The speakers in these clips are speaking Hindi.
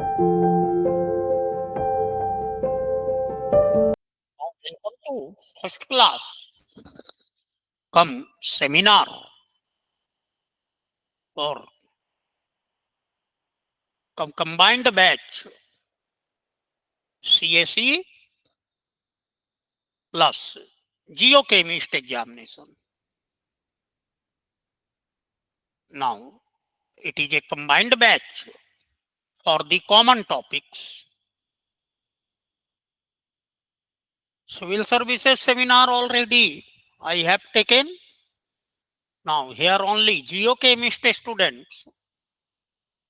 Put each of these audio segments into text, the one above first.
Welcome to first class come seminar or come combined batch CSE plus geochemist examination. Now it is a combined batch for the common topics. Civil services seminar already I have taken. Now here only geochemist students.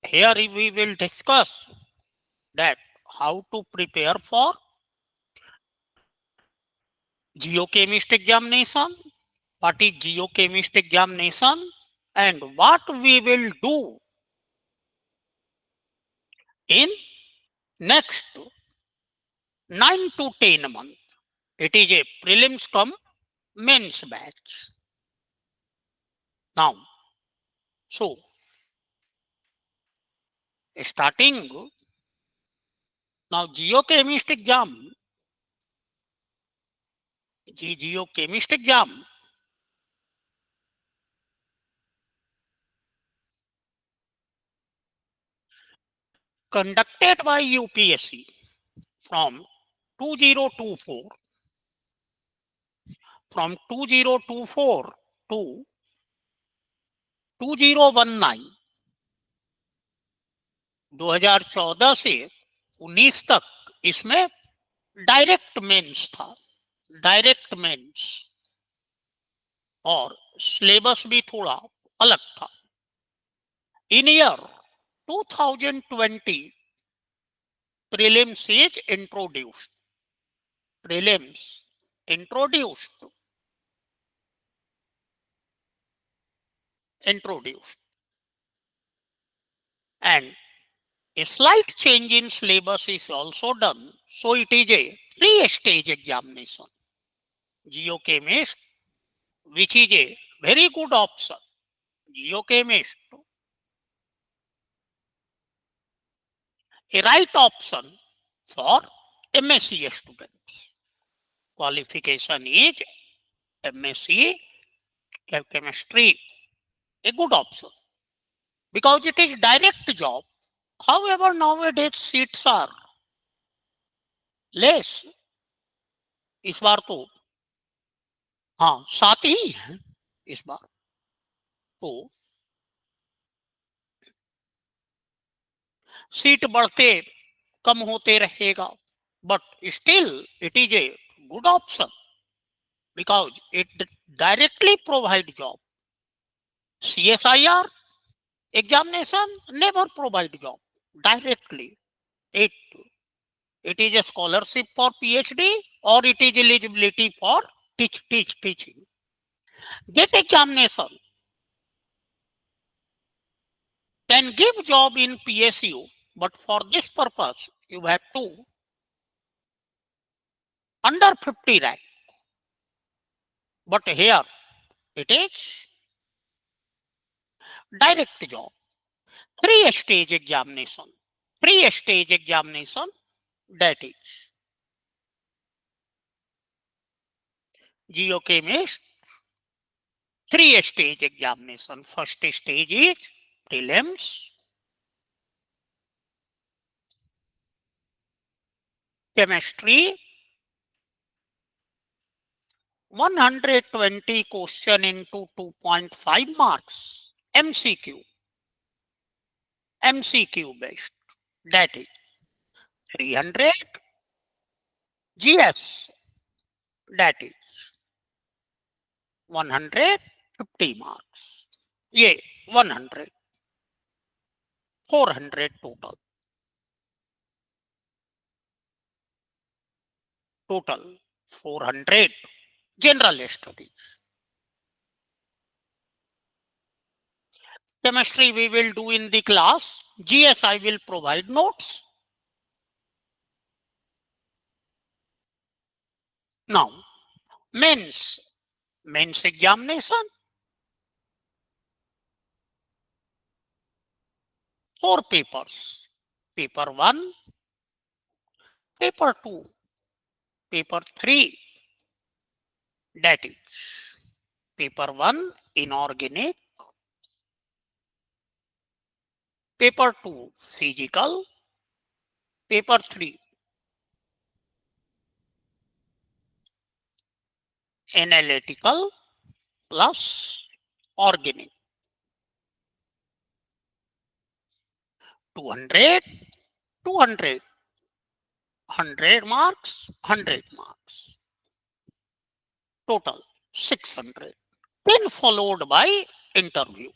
Here we will discuss that how to prepare for geochemist examination, what is geochemist examination, and what we will do in next 9 to 10 months. It is a prelims come mains batch. Now, so starting now geochemist exam, geochemist exam conducted by UPSC from 2024 to 2019 2014 से 19 तक इसमें डायरेक्ट मेंस था, डायरेक्ट मेंस, और सिलेबस भी थोड़ा अलग था. इन year 2020 prelims is introduced. Prelims introduced. And a slight change in syllabus is also done. So it is a 3-stage examination. Geochemist, which is a very good option. Geochemist, a right option for MSc students. Qualification is MSc chemistry, a good option because it is direct job. However, nowadays seats are less. इस बार तो हाँ 7 ही है इस बार, तो सीट बढ़ते कम होते रहेगा, but still it is a good option because it directly provide job. CSIR examination never provide job directly. It is a scholarship for PhD or it is eligibility for teaching. Get examination can give job in PSU, but for this purpose you have to under 50 rank. But here it is direct job. 3-stage examination. 3-stage examination, that is geochemist. 3-stage examination. First stage is prelims, chemistry, 120 question into 2.5 marks, MCQ based, that is 300, GS, that is 150 marks. Yeah, 100, 400 total. Total 400 general studies. Chemistry we will do in the class. GS I will provide notes. Now, mains examination. 4 papers. Paper 1, paper 2, paper 3, that is paper 1 inorganic, paper 2 physical, paper 3 analytical plus organic. 200, 200, 100 marks, 100 marks. Total 600. Then followed by interview.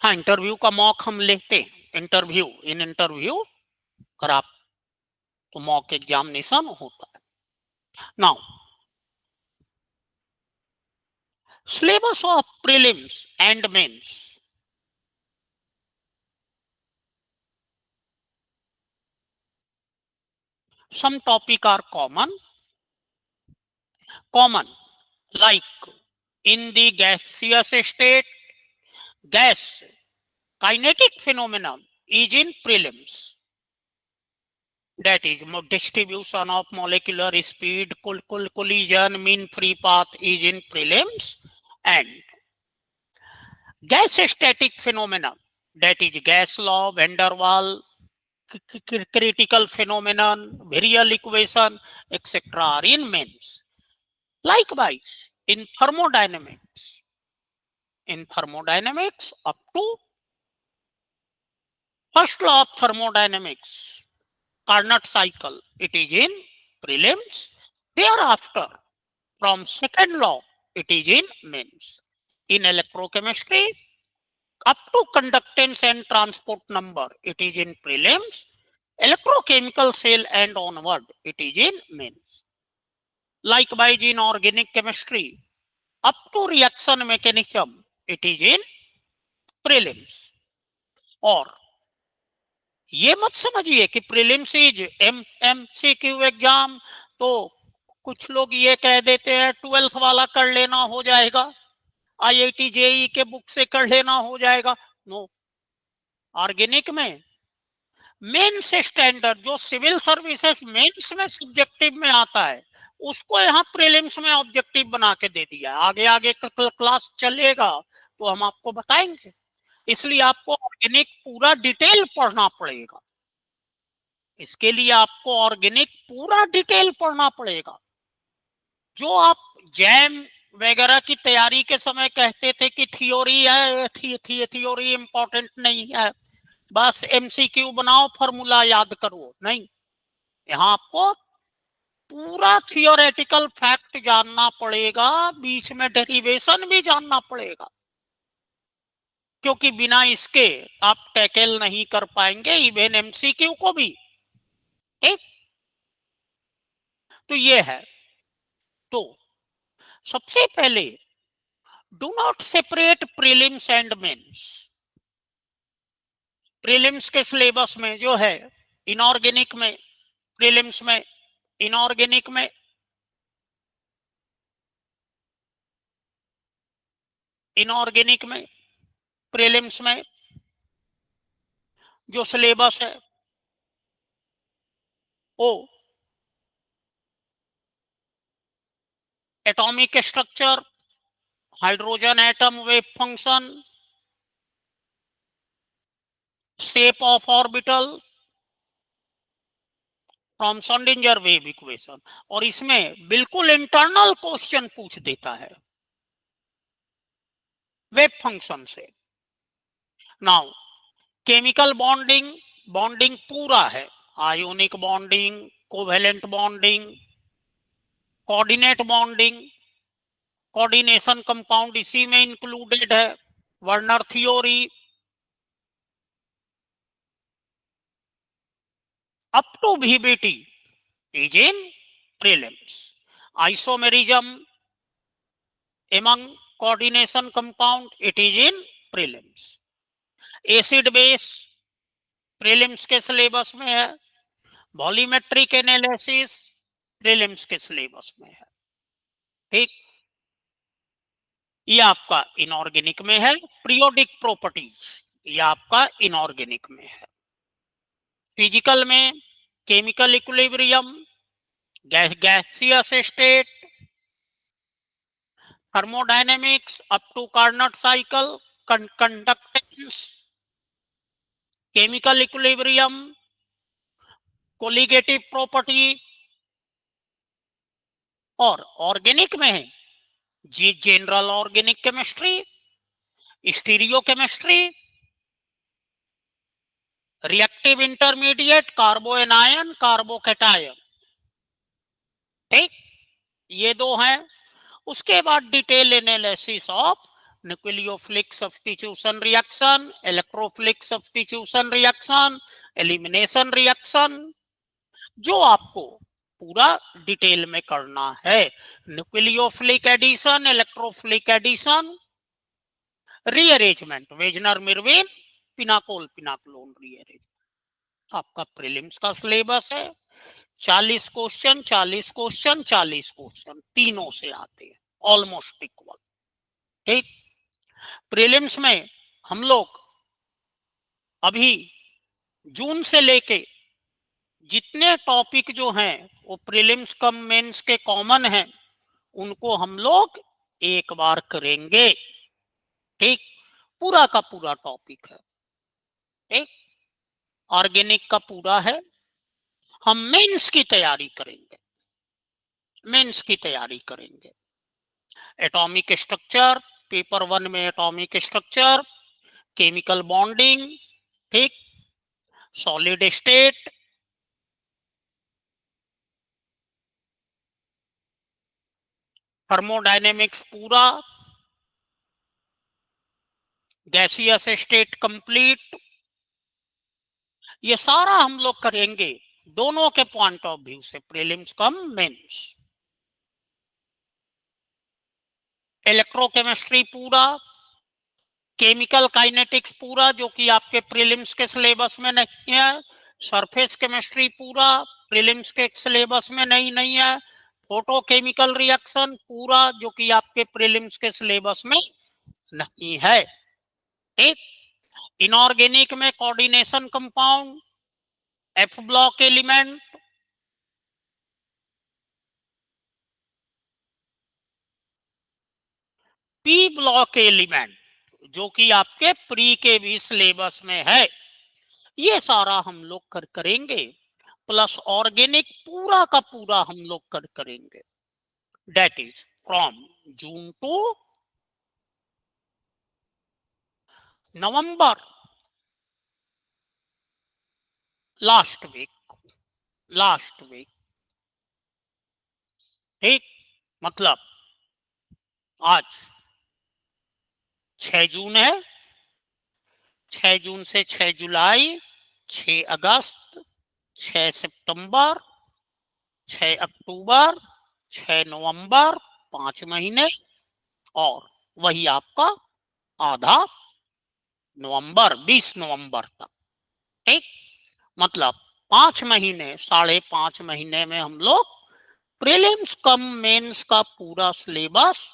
हाँ, इंटरव्यू का मॉक हम लेते हैं. इंटरव्यू, इन इंटरव्यू अगर आप तो मॉक एग्जामिनेशन होता है. Now syllabus of prelims and mains. Some topic are common like in the gaseous state, gas kinetic phenomenon is in prelims. That is distribution of molecular speed, collision, mean free path is in prelims, and gas static phenomenon, that is gas law, van der Waal, critical phenomenon, virial equation, etc. are in mains. Likewise, in thermodynamics up to first law of thermodynamics, Carnot cycle, it is in prelims. Thereafter, from second law, it is in mains. In electrochemistry, up to conductance and transport number, it is in prelims. Electrochemical cell and onward, it is in mains. Likewise, in organic chemistry, up to reaction mechanism, it is in prelims. और ये मत समझिए कि प्रीलिम्स इज MCQ एग्जाम, तो कुछ लोग ये कह देते हैं 12th वाला कर लेना हो जाएगा, IIT JEE के बुक से कर लेना हो जाएगा. नो, ऑर्गेनिक में मेंस स्टैंडर्ड जो सिविल सर्विसेज मेंस में सब्जेक्टिव में आता है, उसको यहाँ प्रीलिम्स में ऑब्जेक्टिव बना के दे दिया है. आगे आगे क्लास चलेगा तो हम आपको बताएंगे. इसलिए आपको ऑर्गेनिक पूरा डिटेल पढ़ना पड़ेगा. इसके लिए आपको ऑर्गेनिक पूरा डिटेल पढ़ना पड़ेगा. जो आप जैम वगैरह की तैयारी के समय कहते थे कि थियोरी है, थियोरी इंपॉर्टेंट नहीं है, बस MCQ बनाओ, फॉर्मूला याद करो, नहीं. यहाँ आपको पूरा थियोरेटिकल फैक्ट जानना पड़ेगा, बीच में डेरिवेशन भी जानना पड़ेगा, क्योंकि बिना इसके आप टैकल नहीं कर पाएंगे इवन MCQ को भी. ठीक, तो ये है. तो सबसे पहले do not separate prelims and mains. Prelims के सिलेबस में जो है इनऑर्गेनिक में, प्रीलिम्स में, इनऑर्गेनिक में, इनऑर्गेनिक में, प्रीलिम्स में जो सिलेबस है वो atomic structure, hydrogen atom wave function, shape of orbital, from Schrodinger wave equation, और इसमें बिल्कुल इंटरनल क्वेश्चन पूछ देता है वेव फंक्शन से. नाउ केमिकल बॉन्डिंग, बॉन्डिंग पूरा है, ionic bonding, covalent bonding, coordinate bonding, coordination compound इसी में इंक्लूडेड है, Werner theory, up to VBT is in prelims. Isomerism among coordination compound, it is in prelims. Acid base prelims के सिलेबस में है. वॉल्यूमेट्रिक एनालिसिस प्रीलिम्स के सिलेबस में है. ठीक, ये आपका इनऑर्गेनिक में है. पीरियोडिक प्रॉपर्टीज ये आपका इनऑर्गेनिक में है। फिजिकल में chemical equilibrium, gaseous state, thermodynamics up to Carnot cycle, conductance, chemical equilibrium, colligative property, और ऑर्गेनिक में है जी general organic chemistry, stereo chemistry, reactive intermediate, carbo anion, carbo cation. ठीक, ये दो हैं। उसके बाद detail analysis of nucleophilic substitution reaction, electrophilic substitution reaction, elimination reaction, जो आपको पूरा डिटेल में करना है। Nucleophilic addition, electrophilic addition, rearrangement, Wagner Meerwein, pinacol pinacolone rearrangement. आपका प्रीलिम्स का सिलेबस है। 40 क्वेश्चन 40 क्वेश्चन 40 क्वेश्चन तीनों से आते हैं, ऑलमोस्ट इक्वल। ठीक, प्रीलिम्स में हम लोग अभी जून से लेके जितने टॉपिक जो हैं वो प्रीलिम्स कम मेंस के कॉमन हैं, उनको हम लोग एक बार करेंगे। ठीक, पूरा का पूरा टॉपिक है। ठीक, ऑर्गेनिक का पूरा है। हम मेंस की तैयारी करेंगे, मेंस की तैयारी करेंगे। एटॉमिक स्ट्रक्चर, पेपर 1 में एटॉमिक स्ट्रक्चर, केमिकल बॉन्डिंग, ठीक, सॉलिड स्टेट, थर्मोडायनेमिक्स पूरा, गैसियस स्टेट कंप्लीट, ये सारा हम लोग करेंगे दोनों के पॉइंट ऑफ व्यू से, प्रीलिम्स कम मेंस। इलेक्ट्रोकेमिस्ट्री पूरा, केमिकल काइनेटिक्स पूरा जो कि आपके प्रीलिम्स के सिलेबस में नहीं है, सरफेस केमिस्ट्री पूरा प्रीलिम्स के सिलेबस में नहीं है, फोटोकेमिकल रिएक्शन पूरा जो कि आपके प्रीलिम्स के सिलेबस में नहीं है। ठीक, इनऑर्गेनिक में coordination compound, F block element, P block element जो कि आपके प्री के भी सिलेबस में है, ये सारा हम लोग करेंगे। प्लस ऑर्गेनिक पूरा का पूरा हम लोग करेंगे। That is from June to November, last week, last week. ठीक, मतलब आज 6 जून है, 6 जून से 6 जुलाई, 6 अगस्त, 6 सितंबर, 6 अक्टूबर, 6 नवंबर, 5 महीने, और वही आपका आधा नवंबर, 20 नवंबर तक। ठीक, मतलब 5 महीने, 5.5 महीने में हम लोग प्रीलिम्स कम मेंस का पूरा सिलेबस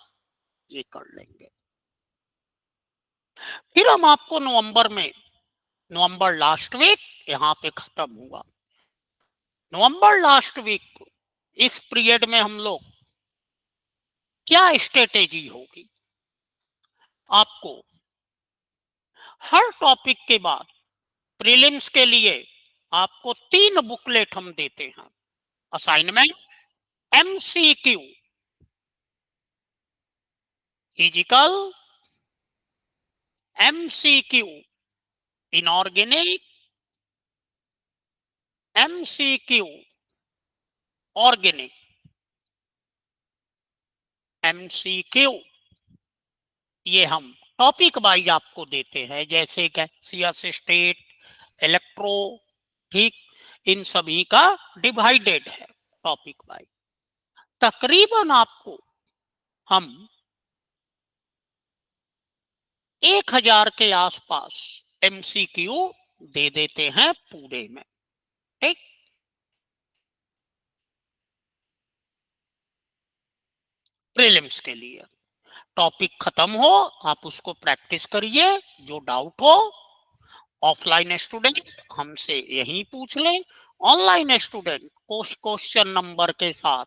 ये कर लेंगे। फिर हम आपको नवंबर में, नवंबर लास्ट वीक यहाँ पे खत्म हुआ, नवंबर लास्ट वीक, इस पीरियड में हम लोग क्या स्ट्रेटेजी होगी, आपको हर टॉपिक के बाद प्रीलिम्स के लिए आपको 3 बुकलेट हम देते हैं। Assignment, MCQ, physical, MCQ, inorganic, MCQ, organic, MCQ, ये हम टॉपिक वाइज आपको देते हैं, जैसे गैसियस स्टेट, इलेक्ट्रो, ठीक, इन सभी का डिवाइडेड है टॉपिक वाइज। तकरीबन आपको हम 1000 के आसपास एमसीक्यू दे देते हैं पूरे में। ठीक, प्रीलिम्स के लिए टॉपिक खत्म हो, आप उसको प्रैक्टिस करिए, जो डाउट हो ऑफलाइन स्टूडेंट हमसे यही पूछ ले, ऑनलाइन स्टूडेंट क्वेश्चन नंबर के साथ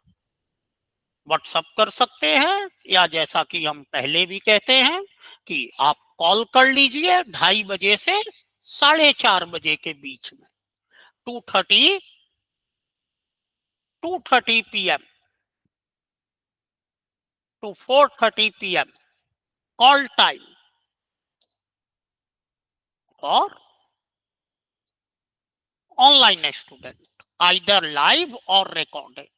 व्हाट्सअप कर सकते हैं, या जैसा कि हम पहले भी कहते हैं कि आप कॉल कर लीजिए 2:30 से 4:30 के बीच में, 2:30 PM to 4:30 PM call time और ऑनलाइन स्टूडेंट आइदर लाइव और रिकॉर्डेड।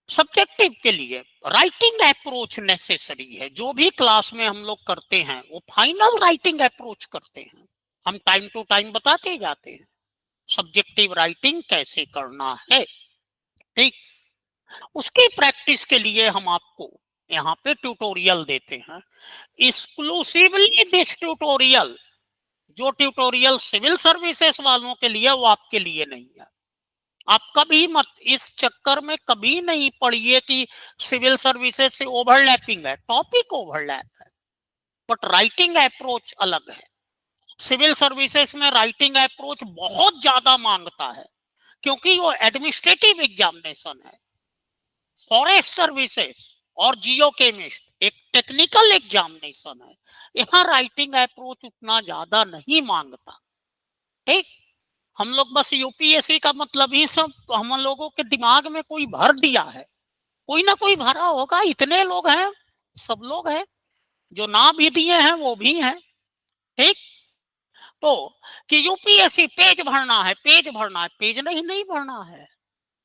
सब्जेक्टिव के लिए राइटिंग अप्रोच नेसेसरी है। जो भी क्लास में हम लोग करते हैं वो फाइनल राइटिंग अप्रोच करते हैं, हम टाइम टू टाइम बताते जाते हैं सब्जेक्टिव राइटिंग कैसे करना है। ठीक, उसकी प्रैक्टिस के लिए हम आपको यहाँ पे ट्यूटोरियल देते हैं। एक्सक्लूसिवली दिस ट्यूटोरियल, जो ट्यूटोरियल सिविल सर्विसेज वालों के लिए वो आपके लिए नहीं है। आप कभी मत इस चक्कर में कभी नहीं पड़िए कि सिविल सर्विसेज से ओवरलैपिंग है, टॉपिक ओवरलैप है, बट राइटिंग अप्रोच अलग है। सिविल सर्विसेज में राइटिंग अप्रोच बहुत ज्यादा मांगता है, क्योंकि वो एडमिनिस्ट्रेटिव एग्जामिनेशन है। फॉरेस्ट सर्विसेज और जियो केमिस्ट एक टेक्निकल एग्जामिनेशन है, यहाँ राइटिंग अप्रोच उतना ज्यादा नहीं मांगता। ठीक, हम लोग बस यूपीएससी का मतलब ही सब हम लोगों के दिमाग में कोई भर दिया है, कोई ना कोई भरा होगा, इतने लोग हैं, सब लोग हैं, जो ना भी दिए हैं वो भी हैं। ठीक, तो कि यूपीएससी पेज भरना है, पेज भरना है, पेज नहीं भरना है,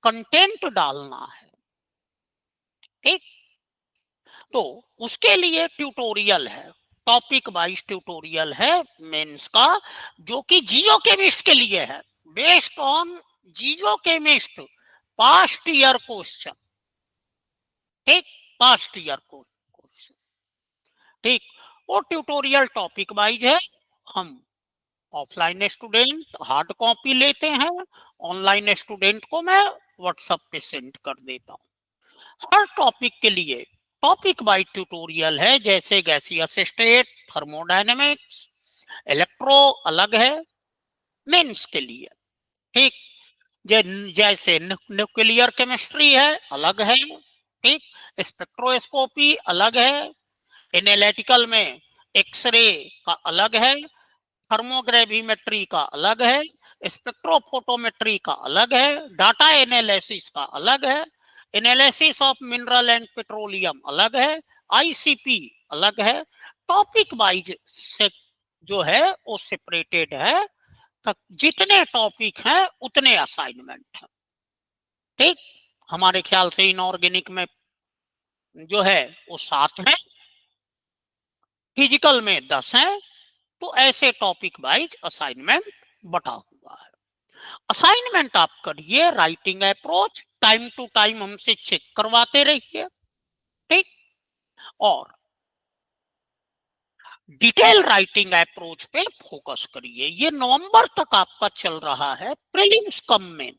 कंटेंट डालना है। ठीक, तो उसके लिए ट्यूटोरियल है, टॉपिक वाइज ट्यूटोरियल है मेंस का, जो कि जियो केमिस्ट के लिए है, based on Jio chemist past year question. ठीक, पास्ट ईयर क्वेश्चन। ठीक, वो ट्यूटोरियल टॉपिक वाइज है। हम ऑफलाइन स्टूडेंट हार्ड कॉपी लेते हैं, ऑनलाइन स्टूडेंट को मैं व्हाट्सएप पे सेंड कर देता हूँ। हर टॉपिक के लिए टॉपिक वाइज ट्यूटोरियल है, जैसे गैसियस स्टेट, थर्मोडायनेमिक्स, इलेक्ट्रो अलग है मेंस के लिए। ठीक, जैसे न्यूक्लियर केमिस्ट्री है अलग है। ठीक, स्पेक्ट्रोस्कोपी अलग है, एनालिटिकल में एक्सरे का अलग है, थर्मोग्रेविमेट्री का अलग है, स्पेक्ट्रोफोटोमेट्री का अलग है, डाटा एनालिसिस का अलग है, analysis of mineral and petroleum अलग है, आईसीपी अलग है। टॉपिक वाइज से जो है वो सेपरेटेड है, तक जितने टॉपिक हैं उतने असाइनमेंट हैं। ठीक, हमारे ख्याल से इनऑर्गेनिक में जो है वो 7 है, फिजिकल में 10 है, तो ऐसे टॉपिक वाइज असाइनमेंट बटा हुआ है। असाइनमेंट आप करिए, writing approach time to time हमसे चेक करवाते रहिए। ठीक, और डिटेल राइटिंग अप्रोच पे फोकस करिए। ये नवंबर तक आपका चल रहा है प्रीलिम्स कम में।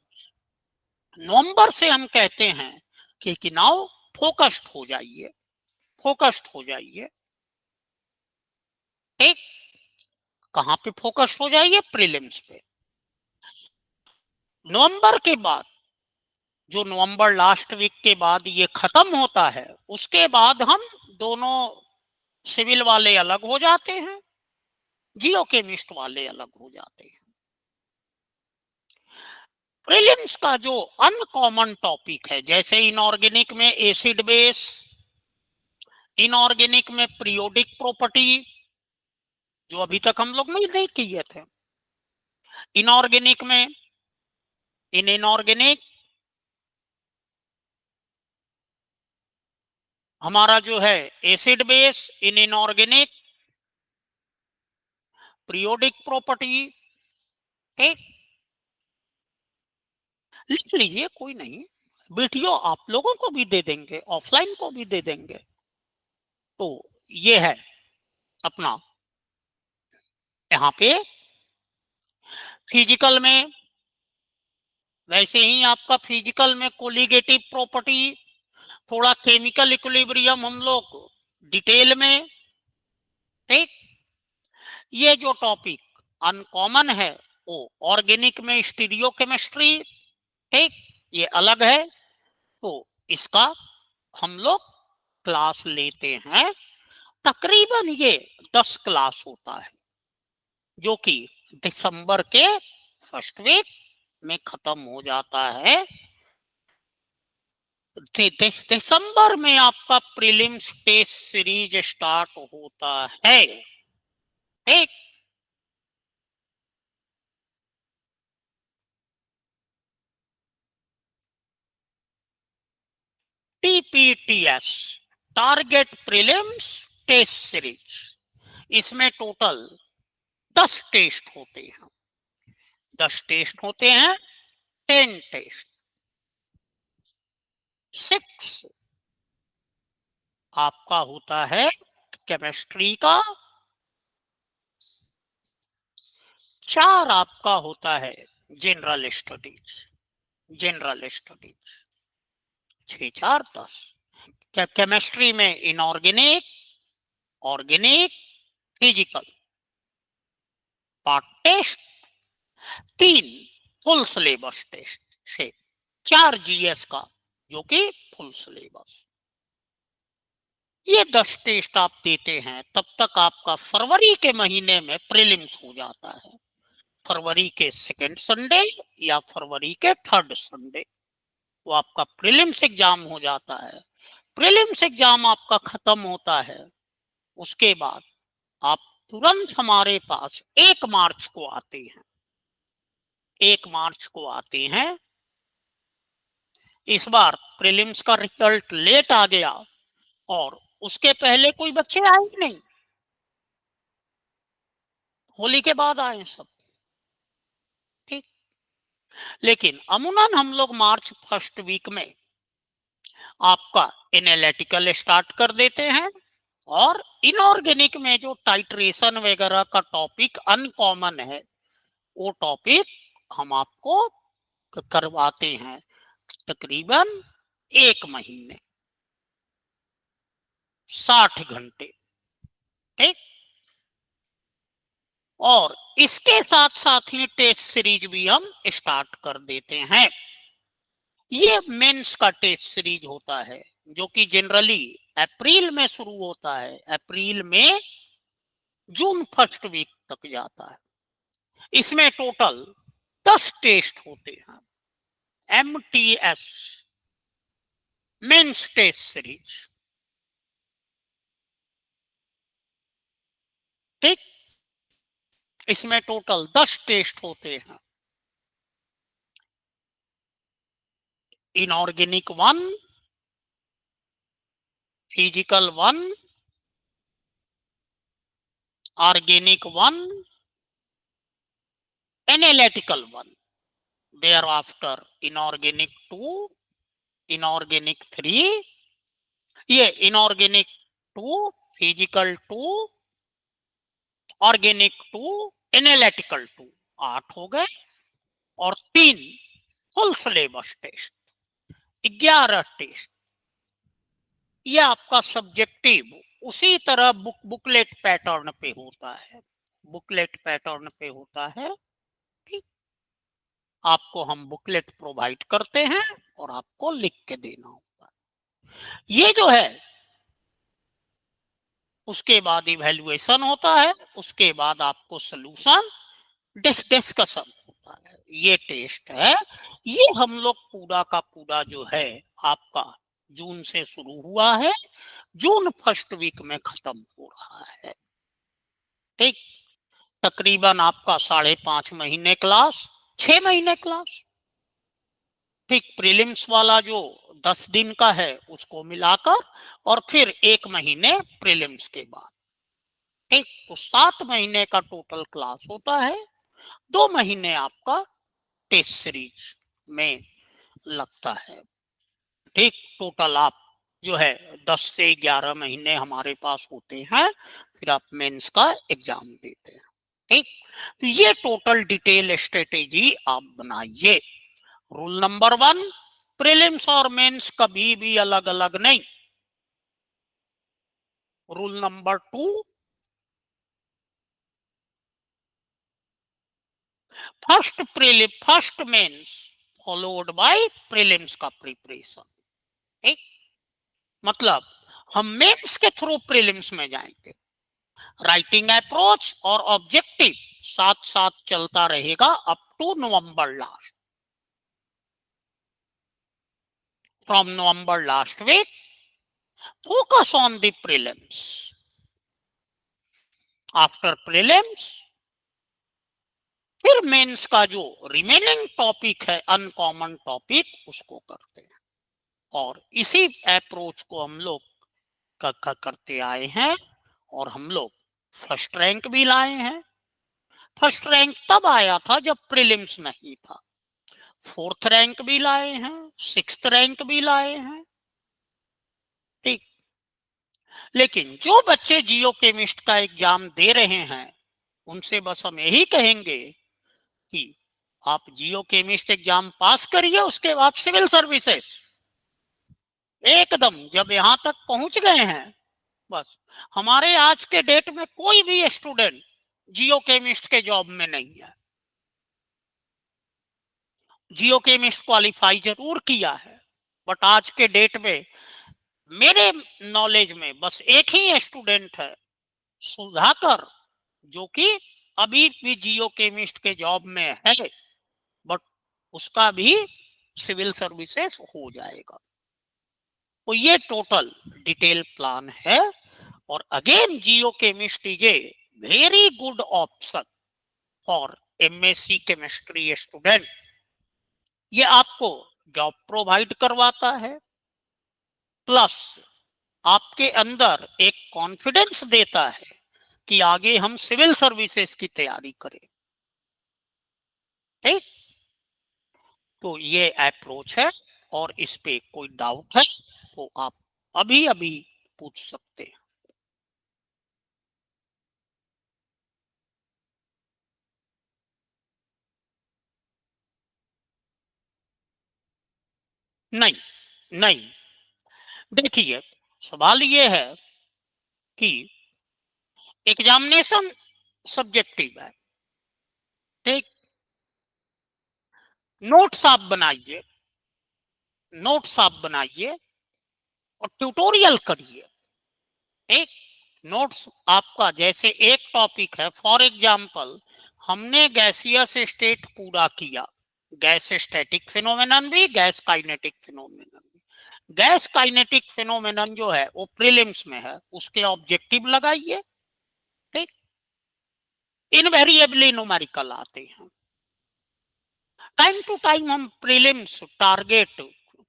नवंबर से हम कहते हैं कि नाउ फोकस्ड हो जाइए, फोकस्ड हो जाइए। ठीक, कहां पे फोकस्ड हो जाइए? प्रीलिम्स पे। नवंबर के बाद, जो नवंबर लास्ट वीक के बाद ये खत्म होता है, उसके बाद हम दोनों सिविल वाले अलग हो जाते हैं, जियो केमिस्ट वाले अलग हो जाते हैं। प्रीलिम्स का जो अनकॉमन टॉपिक है, जैसे इनऑर्गेनिक में एसिड बेस, इनऑर्गेनिक में पीरियोडिक प्रॉपर्टी, जो अभी तक हम लोग नहीं किए थे। इनऑर्गेनिक में इनऑर्गेनिक हमारा जो है acid base, inorganic periodic property. ठीक, लिख लीजिए, कोई नहीं, वीडियो आप लोगों को भी दे देंगे, ऑफलाइन को भी दे देंगे। तो ये है अपना यहाँ पे फिजिकल में, वैसे ही आपका फिजिकल में कोलिगेटिव प्रॉपर्टी, थोड़ा केमिकल इक्विलिब्रियम हम लोग डिटेल में। ठीक, ये जो टॉपिक अनकॉमन है वो ऑर्गेनिक में स्टीरियो केमिस्ट्री, ठीक, ये अलग है। तो इसका हम लोग क्लास लेते हैं, तकरीबन ये 10 क्लास होता है, जो कि दिसंबर के फर्स्ट वीक में खत्म हो जाता है। दिसंबर में आपका प्रीलिम्स टेस्ट सीरीज स्टार्ट होता है। ठीक, टीपीटीएस, टारगेट प्रीलिम्स टेस्ट सीरीज, इसमें टोटल 10 टेस्ट होते हैं। 10 टेस्ट होते हैं, 10 टेस्ट। 6 आपका होता है केमिस्ट्री का, 4 आपका होता है general studies. General studies 6 4 10। Chemistry में inorganic, organic, physical part test, 3 full syllabus test से, 4 जीएस का जो कि फुल सिलेबस। ये 10 टेस्ट आप देते हैं, तब तक आपका फरवरी के महीने में प्रीलिम्स हो जाता है। फरवरी के सेकेंड संडे या फरवरी के थर्ड संडे वो आपका प्रीलिम्स एग्जाम हो जाता है। प्रीलिम्स एग्जाम आपका खत्म होता है, उसके बाद आप तुरंत हमारे पास 1 मार्च को आते हैं। 1 मार्च को आते हैं। इस बार प्रीलिम्स का रिजल्ट लेट आ गया और उसके पहले कोई बच्चे आए ही नहीं, होली के बाद आए सब। ठीक, लेकिन अमूमन हम लोग मार्च फर्स्ट वीक में आपका एनालिटिकल स्टार्ट कर देते हैं, और इनऑर्गेनिक में जो टाइट्रेशन वगैरह का टॉपिक अनकॉमन है वो टॉपिक हम आपको करवाते हैं तकरीबन 1 महीने 60 घंटे। ठीक, और इसके साथ साथ ही टेस्ट सीरीज भी हम स्टार्ट कर देते हैं। ये मेंस का टेस्ट सीरीज होता है, जो कि जनरली अप्रैल में शुरू होता है, अप्रैल में जून फर्स्ट वीक तक जाता है। इसमें टोटल 10 टेस्ट होते हैं। MTS, mains test series. ठीक, इसमें टोटल 10 टेस्ट होते हैं। Inorganic 1, physical 1, organic 1, analytical 1, thereafter inorganic 2, inorganic 3, ये इनऑर्गेनिक 2, फिजिकल 2, ऑर्गेनिक 2, एनालिटिकल 2, 8 हो गए। और 3 फुल सिलेबस टेस्ट, 11 टेस्ट। ये आपका सब्जेक्टिव उसी तरह बुकलेट पैटर्न पे होता है, बुकलेट पैटर्न पे होता है। ठीक, आपको हम बुकलेट प्रोवाइड करते हैं और आपको लिख के देना होता है। ये जो है उसके बाद इवैल्यूएशन होता है, उसके बाद आपको सॉल्यूशन डिस्कशन होता है। ये टेस्ट है। ये हम लोग पूरा का पूरा जो है आपका जून से शुरू हुआ है, जून फर्स्ट वीक में खत्म हो रहा है। ठीक, तकरीबन आपका 5.5 महीने क्लास, 6 महीने क्लास। ठीक, प्रीलिम्स वाला जो 10 दिन का है उसको मिलाकर, और फिर 1 महीने प्रीलिम्स के बाद। ठीक, तो 7 महीने का टोटल क्लास होता है। 2 महीने आपका टेस्ट सीरीज में लगता है। ठीक, टोटल आप जो है 10 से 11 महीने हमारे पास होते हैं, फिर आप मेंस का एग्जाम देते हैं। ठीक, तो ये टोटल डिटेल स्ट्रेटेजी आप बनाइए। रूल नंबर 1, प्रीलिम्स और मेंस कभी भी अलग अलग नहीं। Rule number 2, first mains followed by prelims का प्रिपरेशन। ठीक, मतलब हम मेंस के थ्रू प्रीलिम्स में जाएंगे। राइटिंग अप्रोच और ऑब्जेक्टिव साथ साथ चलता रहेगा up to November last. From November last week focus on the prelims. After prelims फिर मेंस का जो रिमेनिंग टॉपिक है, अनकॉमन टॉपिक, उसको करते हैं। और इसी अप्रोच को हम लोग करते आए हैं और हम लोग फर्स्ट रैंक भी लाए हैं। फर्स्ट रैंक तब आया था जब प्रीलिम्स नहीं था। फोर्थ रैंक भी लाए हैं, सिक्स्थ रैंक भी लाए हैं। ठीक, लेकिन जो बच्चे जियो केमिस्ट का एग्जाम दे रहे हैं उनसे बस हम यही कहेंगे कि आप जियो केमिस्ट एग्जाम पास करिए, उसके बाद सिविल सर्विसेज एकदम जब यहां तक पहुंच गए हैं। बस हमारे आज के डेट में कोई भी स्टूडेंट जियो केमिस्ट के जॉब में नहीं है। जियो केमिस्ट क्वालिफाई जरूर किया है, बट आज के डेट में मेरे नॉलेज में बस एक ही स्टूडेंट है, सुधाकर, जो कि अभी भी जियो केमिस्ट के जॉब में है, बट उसका भी सिविल सर्विसेज हो जाएगा। तो ये टोटल डिटेल प्लान है। और again Jio chemist is a very good option for MSc chemistry student. ये आपको जॉब प्रोवाइड करवाता है, प्लस आपके अंदर एक कॉन्फिडेंस देता है कि आगे हम सिविल सर्विसेज की तैयारी करें। ठीक, तो ये अप्रोच है। और इस पे कोई डाउट है तो आप अभी अभी पूछ सकते हैं। नहीं, नहीं, देखिए, सवाल ये है कि एग्जामिनेशन सब्जेक्टिव है। ठीक, नोट्स आप बनाइए, नोट्स आप बनाइए और ट्यूटोरियल करिए। एक नोट्स आपका, जैसे एक टॉपिक है, फॉर एग्जांपल हमने गैसियस स्टेट पूरा किया, गैस स्टैटिक फिनोमेनन भी, गैस काइनेटिक फिनोमेनन भी। गैस काइनेटिक फिनोमेनन जो है वो प्रीलिम्स में है, उसके ऑब्जेक्टिव लगाइए। ठीक, इनवेरिएबली न्यूमेरिकल आते हैं। टाइम टू टाइम हम प्रीलिम्स टारगेट,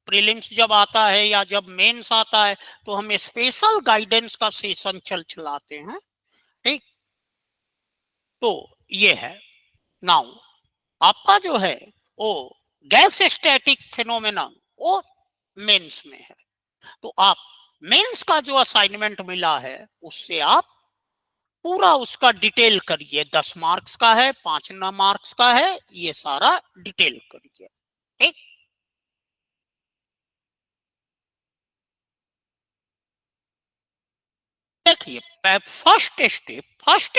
प्रीलिम्स जब आता है या जब मेंस आता है तो हम स्पेशल गाइडेंस का सेशन चलाते हैं। ठीक, तो ये है। नाउ आपका जो है वो गैस स्टैटिक फिनोमेना वो मेंस में है, तो आप मेंस का जो असाइनमेंट मिला है उससे आप पूरा उसका डिटेल करिए। 10 मार्क्स का है, 5 मार्क्स का है, ये सारा डिटेल करिए। ठीक, देखिए, फर्स्ट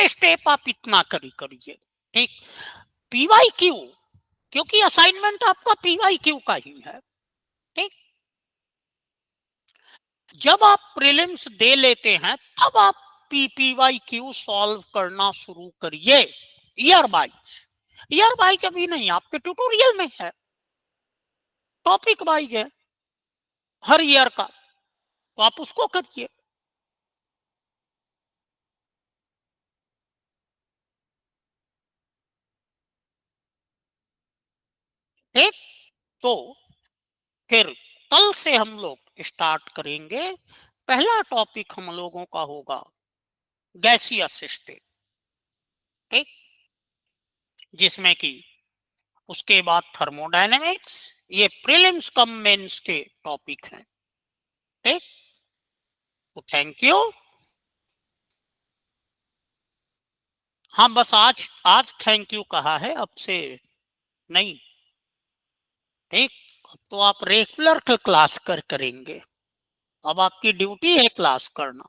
स्टेप आप इतना करिए। ठीक, पीवाई क्यू, क्योंकि असाइनमेंट आपका पीवाई क्यू का ही है। ठीक, जब आप प्रीलिम्स दे लेते हैं तब आप पीपीवाई क्यू सॉल्व करना शुरू करिए। ईयर वाइज अभी नहीं, आपके ट्यूटोरियल में है, टॉपिक वाइज है हर ईयर का, तो आप उसको करिए। ठीक, तो फिर कल से हम लोग स्टार्ट करेंगे। पहला टॉपिक हम लोगों का होगा गैसियस स्टेट। ठीक, जिसमें कि उसके बाद थर्मोडायनेमिक्स, ये प्रीलिम्स कम मेंस के टॉपिक हैं। ठीक, तो थैंक यू। हाँ, बस आज आज थैंक यू कहा है, अब से नहीं। ठीक, अब तो आप रेगुलर क्लास करेंगे, अब आपकी ड्यूटी है क्लास करना।